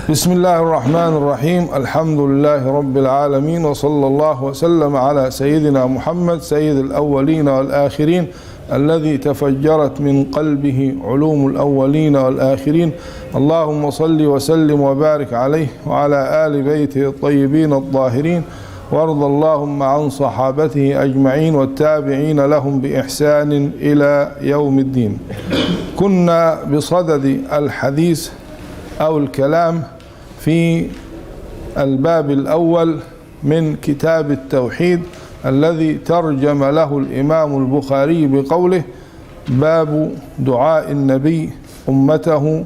بسم الله الرحمن الرحيم. الحمد لله رب العالمين، وصلى الله وسلم على سيدنا محمد سيد الأولين والآخرين الذي تفجرت من قلبه علوم الأولين والآخرين. اللهم صل وسلم وبارك عليه وعلى آل بيته الطيبين الطاهرين، وارض اللهم عن صحابته أجمعين والتابعين لهم بإحسان إلى يوم الدين. كنا بصدد الحديث أو الكلام في الباب الأول من كتاب التوحيد الذي ترجم له الإمام البخاري بقوله: باب دعاء النبي أمته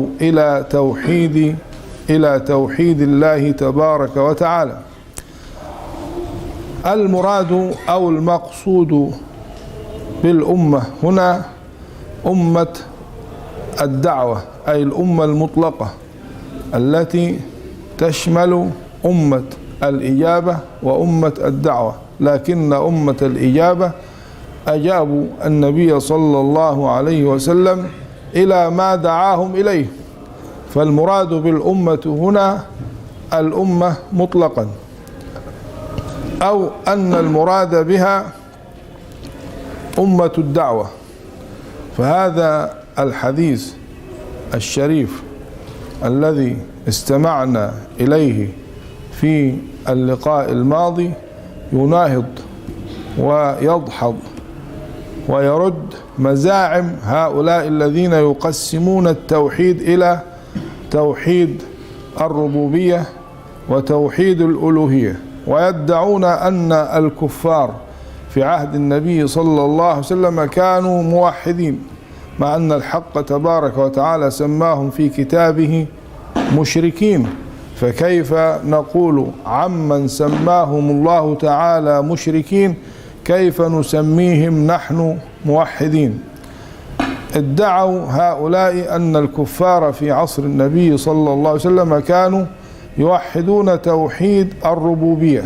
إلى توحيد الله تبارك وتعالى. المراد أو المقصود بالأمة هنا أمة الدعوة، أي الأمة المطلقة التي تشمل أمة الإجابة وأمة الدعوة، لكن أمة الإجابة أجابوا النبي صلى الله عليه وسلم إلى ما دعاهم إليه، فالمراد بالأمة هنا الأمة مطلقا، أو أن المراد بها أمة الدعوة. فهذا الحديث الشريف الذي استمعنا إليه في اللقاء الماضي يناهض ويدحض ويرد مزاعم هؤلاء الذين يقسمون التوحيد إلى توحيد الربوبية وتوحيد الألوهية، ويدعون أن الكفار في عهد النبي صلى الله عليه وسلم كانوا موحدين، مع أن الحق تبارك وتعالى سماهم في كتابه مشركين. فكيف نقول عمن سماهم الله تعالى مشركين كيف نسميهم نحن موحدين؟ ادعوا هؤلاء أن الكفار في عصر النبي صلى الله عليه وسلم كانوا يوحدون توحيد الربوبية،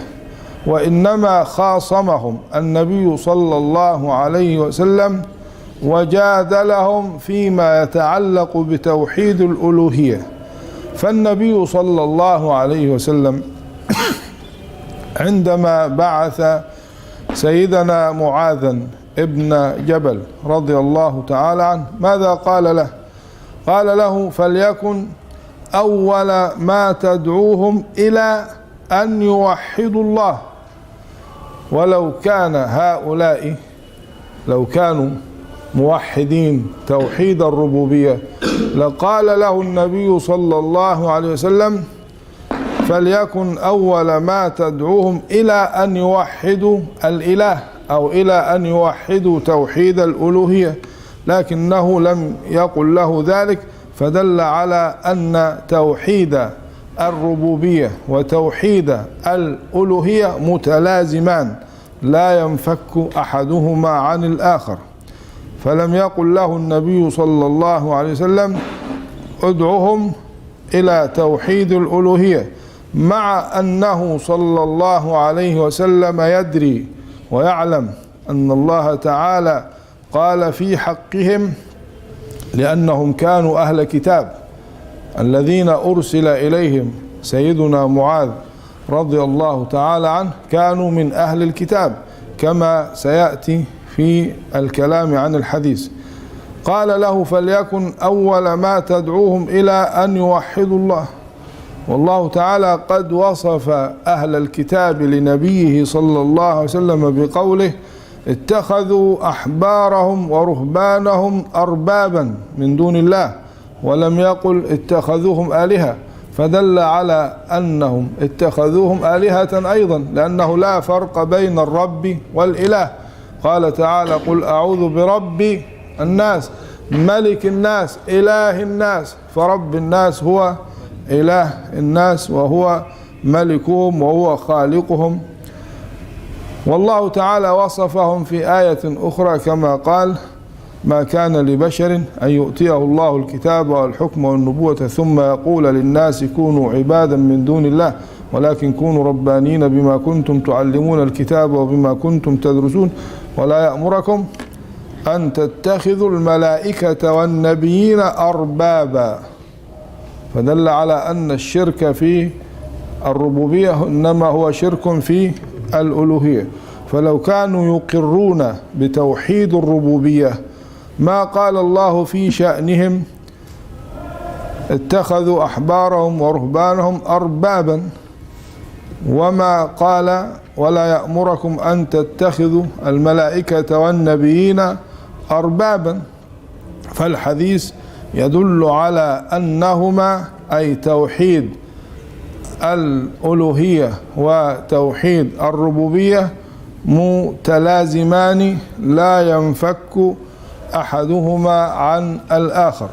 وإنما خاصمهم النبي صلى الله عليه وسلم وجادلهم فيما يتعلق بتوحيد الألوهية. فالنبي صلى الله عليه وسلم عندما بعث سيدنا معاذ ابن جبل رضي الله تعالى عنه ماذا قال له؟ قال له: فليكن أول ما تدعوهم إلى أن يوحدوا الله. ولو كان هؤلاء لو كانوا موحدين توحيد الربوبية لقال له النبي صلى الله عليه وسلم: فليكن أول ما تدعوهم إلى أن يوحدوا الإله، أو إلى أن يوحدوا توحيد الألوهية، لكنه لم يقل له ذلك، فدل على أن توحيد الربوبية وتوحيد الألوهية متلازمان لا ينفك أحدهما عن الآخر. فلم يقل له النبي صلى الله عليه وسلم: ادعهم إلى توحيد الألوهية، مع أنه صلى الله عليه وسلم يدري ويعلم أن الله تعالى قال في حقهم، لأنهم كانوا أهل كتاب الذين أرسل إليهم سيدنا معاذ رضي الله تعالى عنه كانوا من أهل الكتاب كما سيأتي في الكلام عن الحديث. قال له: فليكن أول ما تدعوهم إلى أن يوحدوا الله. والله تعالى قد وصف أهل الكتاب لنبيه صلى الله عليه وسلم بقوله: اتخذوا أحبارهم ورهبانهم أربابا من دون الله، ولم يقل اتخذوهم آلهة، فدل على أنهم اتخذوهم آلهة أيضا، لأنه لا فرق بين الرب والإله. قال تعالى: قل أعوذ برب الناس ملك الناس إله الناس، فرب الناس هو إله الناس وهو ملكهم وهو خالقهم. والله تعالى وصفهم في آية أخرى كما قال: ما كان لبشر أن يؤتيه الله الكتاب والحكم والنبوة ثم يقول للناس كونوا عبادا من دون الله ولكن كونوا ربانين بما كنتم تعلمون الكتاب وبما كنتم تدرسون ولا يأمركم أن تتخذوا الملائكة والنبيين أربابا، فدل على أن الشرك في الربوبية إنما هو شرك في الألوهية. فلو كانوا يقرون بتوحيد الربوبية ما قال الله في شأنهم اتخذوا أحبارهم ورهبانهم أربابا، وما قال ولا يأمركم أن تتخذوا الملائكة والنبيين أربابا. فالحديث يدل على أنهما أي توحيد الألوهية وتوحيد الربوبية متلازمان لا ينفك أحدهما عن الآخر.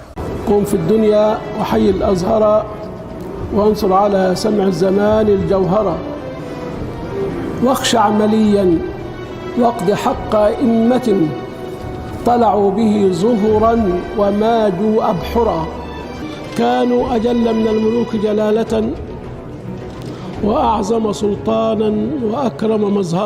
قم في الدنيا وحي الأزهر وانصر على سمع الزمان الجوهرة، واخشع مليا واقض حق إمة طلعوا به زهرا وماجوا أبحرا، كانوا أجل من الملوك جلالة وأعظم سلطانا وأكرم مظهرا.